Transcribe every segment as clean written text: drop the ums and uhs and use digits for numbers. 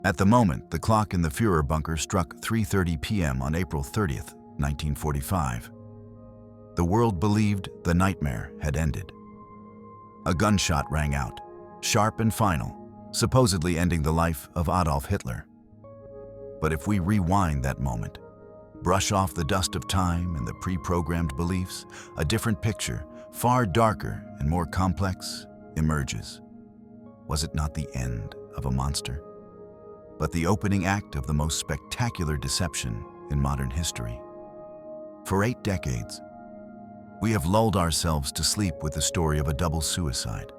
At the moment, the clock in the Führer bunker struck 3:30 p.m. on April 30th, 1945. The world believed the nightmare had ended. A gunshot rang out, sharp and final, supposedly ending the life of Adolf Hitler. But if we rewind that moment, brush off the dust of time and the pre-programmed beliefs, a different picture, far darker and more complex, emerges. Was it not the end of a monster, but the opening act of the most spectacular deception in modern history? For 8 decades, we have lulled ourselves to sleep with the story of a double suicide.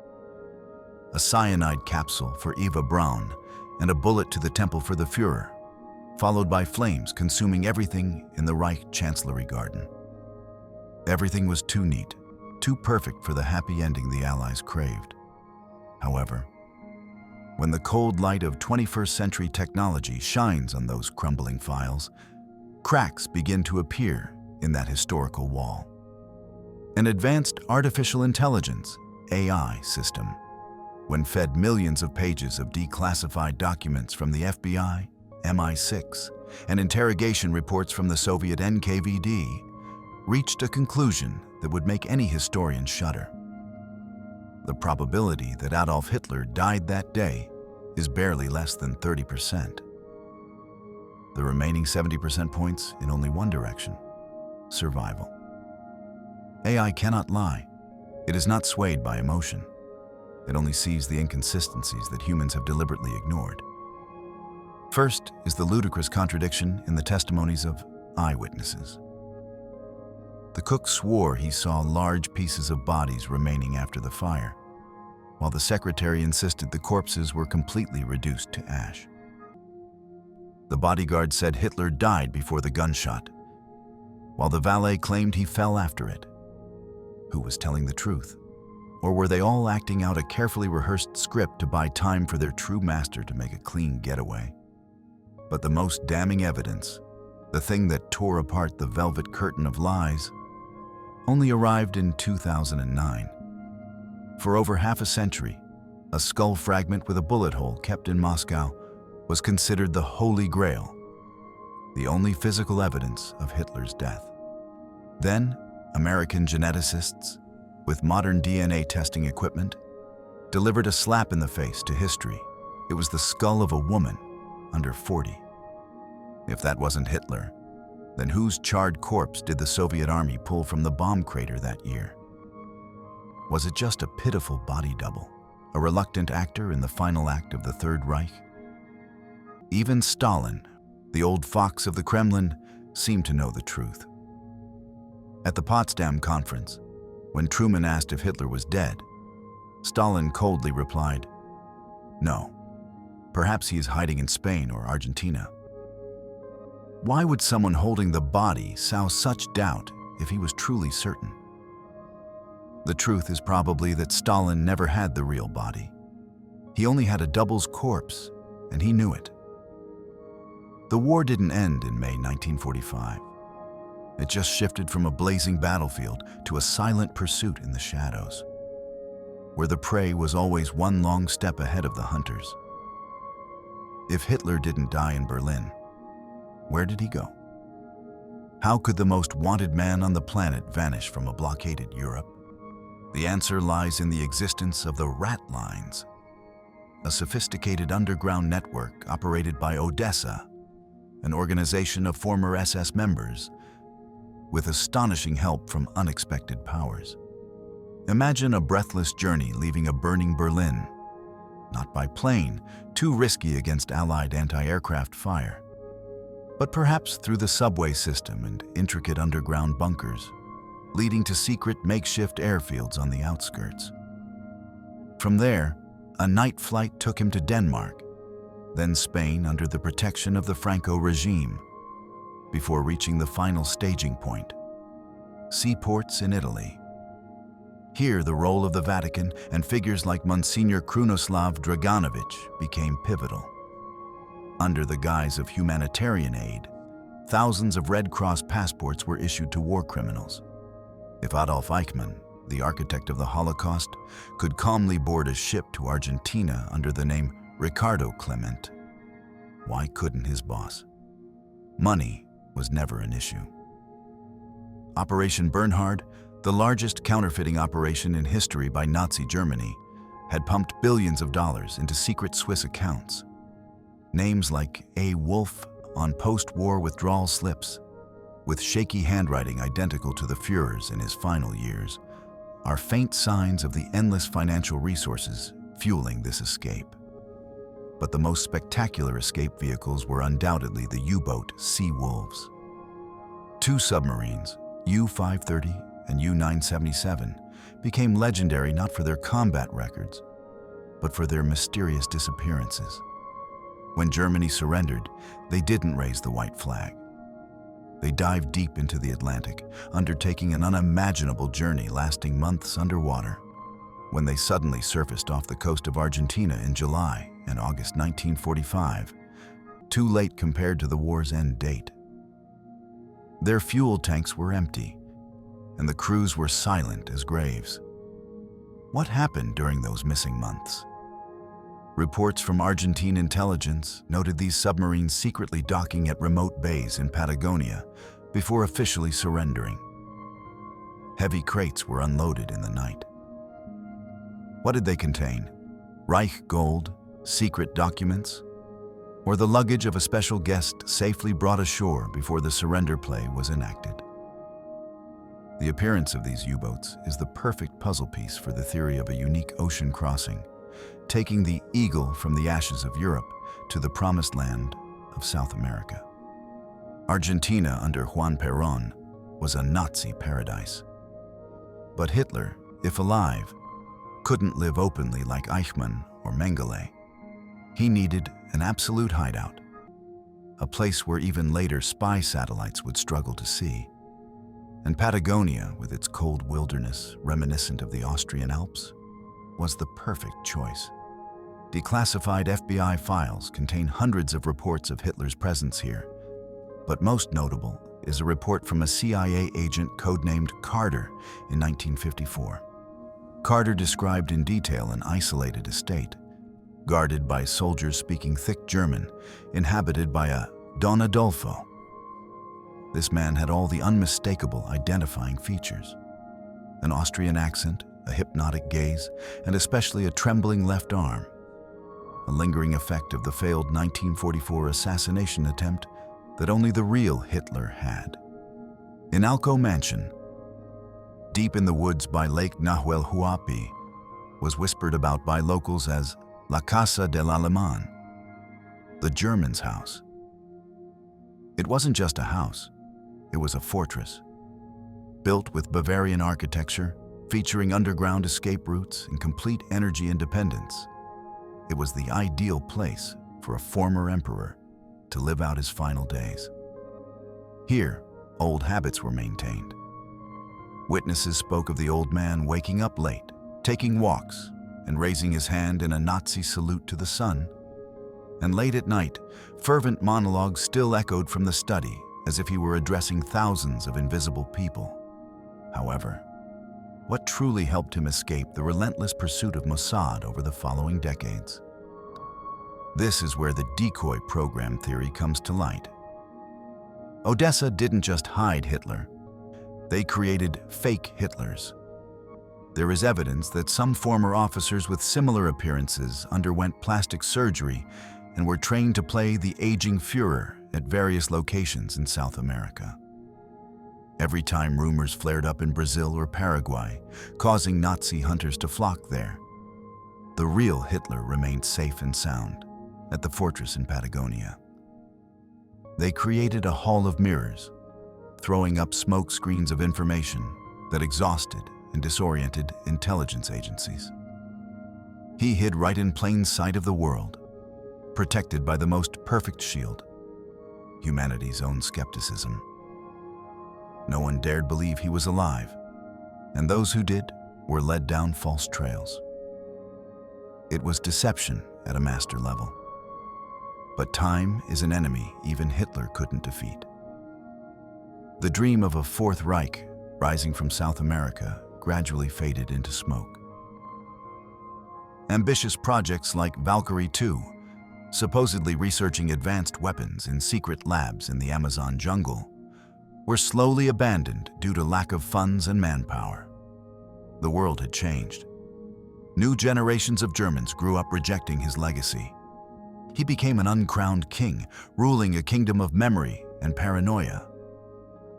A cyanide capsule for Eva Braun and a bullet to the temple for the Führer, followed by flames consuming everything in the Reich Chancellery Garden. Everything was too neat, too perfect for the happy ending the Allies craved. However, when the cold light of 21st century technology shines on those crumbling files, cracks begin to appear in that historical wall. An advanced artificial intelligence, AI system, when fed millions of pages of declassified documents from the FBI, MI6, and interrogation reports from the Soviet NKVD, reached a conclusion that would make any historian shudder. The probability that Adolf Hitler died that day is barely less than 30%. The remaining 70% points in only one direction: survival. AI cannot lie. It is not swayed by emotion. It only sees the inconsistencies that humans have deliberately ignored. First is the ludicrous contradiction in the testimonies of eyewitnesses. The cook swore he saw large pieces of bodies remaining after the fire, while the secretary insisted the corpses were completely reduced to ash. The bodyguard said Hitler died before the gunshot, while the valet claimed he fell after it. Who was telling the truth? Or were they all acting out a carefully rehearsed script to buy time for their true master to make a clean getaway? But the most damning evidence, the thing that tore apart the velvet curtain of lies, only arrived in 2009. For over half a century, a skull fragment with a bullet hole kept in Moscow was considered the Holy Grail, the only physical evidence of Hitler's death. Then, American geneticists, with modern DNA testing equipment, delivered a slap in the face to history. It was the skull of a woman under 40. If that wasn't Hitler, then whose charred corpse did the Soviet army pull from the bomb crater that year? Was it just a pitiful body double, a reluctant actor in the final act of the Third Reich? Even Stalin, the old fox of the Kremlin, seemed to know the truth. At the Potsdam Conference, when Truman asked if Hitler was dead, Stalin coldly replied, "No, perhaps he is hiding in Spain or Argentina." Why would someone holding the body sow such doubt if he was truly certain? The truth is probably that Stalin never had the real body. He only had a double's corpse, and he knew it. The war didn't end in May 1945. It just shifted from a blazing battlefield to a silent pursuit in the shadows, where the prey was always one long step ahead of the hunters. If Hitler didn't die in Berlin, where did he go? How could the most wanted man on the planet vanish from a blockaded Europe? The answer lies in the existence of the Ratlines, a sophisticated underground network operated by Odessa, an organization of former SS members, with astonishing help from unexpected powers. Imagine a breathless journey leaving a burning Berlin, not by plane, too risky against Allied anti-aircraft fire, but perhaps through the subway system and intricate underground bunkers, leading to secret makeshift airfields on the outskirts. From there, a night flight took him to Denmark, then Spain under the protection of the Franco regime, before reaching the final staging point, seaports in Italy. Here, the role of the Vatican and figures like Monsignor Krunoslav Draganovic became pivotal. Under the guise of humanitarian aid, thousands of Red Cross passports were issued to war criminals. If Adolf Eichmann, the architect of the Holocaust, could calmly board a ship to Argentina under the name Ricardo Clement, why couldn't his boss? Money was never an issue. Operation Bernhard, the largest counterfeiting operation in history by Nazi Germany, had pumped billions of dollars into secret Swiss accounts. Names like A. Wolf on post-war withdrawal slips, with shaky handwriting identical to the Führer's in his final years, are faint signs of the endless financial resources fueling this escape. But the most spectacular escape vehicles were undoubtedly the U-boat Sea Wolves. Two submarines, U-530 and U-977, became legendary not for their combat records, but for their mysterious disappearances. When Germany surrendered, they didn't raise the white flag. They dived deep into the Atlantic, undertaking an unimaginable journey lasting months underwater. When they suddenly surfaced off the coast of Argentina in July and August 1945, too late compared to the war's end date. Their fuel tanks were empty, and the crews were silent as graves. What happened during those missing months? Reports from Argentine intelligence noted these submarines secretly docking at remote bays in Patagonia before officially surrendering. Heavy crates were unloaded in the night. What did they contain? Reich gold, secret documents, or the luggage of a special guest safely brought ashore before the surrender play was enacted? The appearance of these U-boats is the perfect puzzle piece for the theory of a unique ocean crossing, taking the eagle from the ashes of Europe to the promised land of South America. Argentina under Juan Perón was a Nazi paradise. But Hitler, if alive, couldn't live openly like Eichmann or Mengele. He needed an absolute hideout, a place where even later spy satellites would struggle to see. And Patagonia, with its cold wilderness reminiscent of the Austrian Alps, was the perfect choice. Declassified FBI files contain hundreds of reports of Hitler's presence here, but most notable is a report from a CIA agent codenamed Carter in 1954. Carter described in detail an isolated estate, guarded by soldiers speaking thick German, inhabited by a Don Adolfo. This man had all the unmistakable identifying features: an Austrian accent, a hypnotic gaze, and especially a trembling left arm, a lingering effect of the failed 1944 assassination attempt that only the real Hitler had. In Alco Mansion, deep in the woods by Lake Nahuel Huapi, was whispered about by locals as La Casa del Alemán, the German's house. It wasn't just a house, it was a fortress, built with Bavarian architecture, featuring underground escape routes and complete energy independence. It was the ideal place for a former emperor to live out his final days. Here, old habits were maintained. Witnesses spoke of the old man waking up late, taking walks, and raising his hand in a Nazi salute to the sun. And late at night, fervent monologues still echoed from the study as if he were addressing thousands of invisible people. However, what truly helped him escape the relentless pursuit of Mossad over the following decades? This is where the decoy program theory comes to light. Odessa didn't just hide Hitler. They created fake Hitlers. There is evidence that some former officers with similar appearances underwent plastic surgery and were trained to play the aging Führer at various locations in South America. Every time rumors flared up in Brazil or Paraguay, causing Nazi hunters to flock there, the real Hitler remained safe and sound at the fortress in Patagonia. They created a hall of mirrors, throwing up smoke screens of information that exhausted and disoriented intelligence agencies. He hid right in plain sight of the world, protected by the most perfect shield, humanity's own skepticism. No one dared believe he was alive, and those who did were led down false trails. It was deception at a master level. But time is an enemy even Hitler couldn't defeat. The dream of a Fourth Reich rising from South America gradually faded into smoke. Ambitious projects like Valkyrie II supposedly researching advanced weapons in secret labs in the Amazon jungle, were slowly abandoned due to lack of funds and manpower. The world had changed. New generations of Germans grew up rejecting his legacy. He became an uncrowned king, ruling a kingdom of memory and paranoia.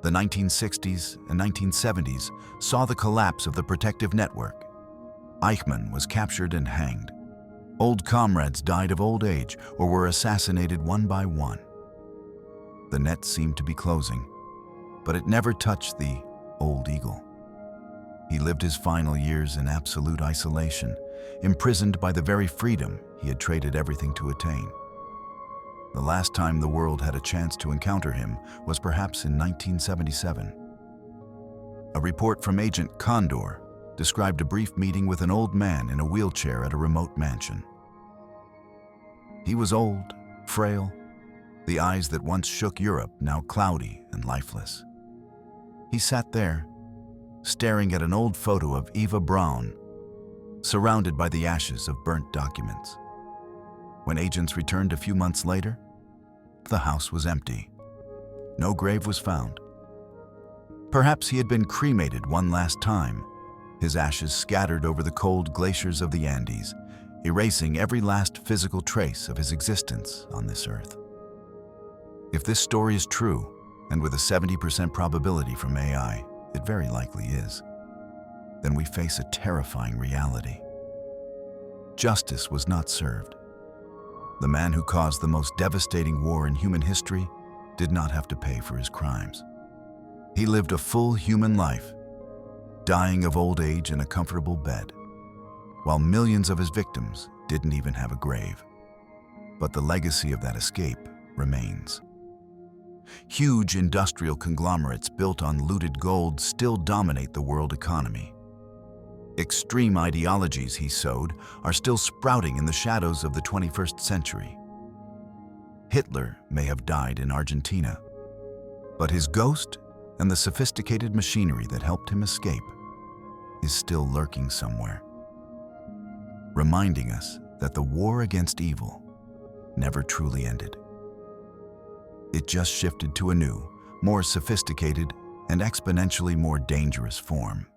The 1960s and 1970s saw the collapse of the protective network. Eichmann was captured and hanged. Old comrades died of old age or were assassinated one by one. The net seemed to be closing, but it never touched the old eagle. He lived his final years in absolute isolation, imprisoned by the very freedom he had traded everything to attain. The last time the world had a chance to encounter him was perhaps in 1977. A report from Agent Condor described a brief meeting with an old man in a wheelchair at a remote mansion. He was old, frail, the eyes that once shook Europe now cloudy and lifeless. He sat there, staring at an old photo of Eva Braun, surrounded by the ashes of burnt documents. When agents returned a few months later, the house was empty. No grave was found. Perhaps he had been cremated one last time, his ashes scattered over the cold glaciers of the Andes, erasing every last physical trace of his existence on this earth. If this story is true, and with a 70% probability from AI, it very likely is, then we face a terrifying reality. Justice was not served. The man who caused the most devastating war in human history did not have to pay for his crimes. He lived a full human life, dying of old age in a comfortable bed, while millions of his victims didn't even have a grave. But the legacy of that escape remains. Huge industrial conglomerates built on looted gold still dominate the world economy. Extreme ideologies he sowed are still sprouting in the shadows of the 21st century. Hitler may have died in Argentina, but his ghost and the sophisticated machinery that helped him escape is still lurking somewhere, reminding us that the war against evil never truly ended. It just shifted to a new, more sophisticated, and exponentially more dangerous form.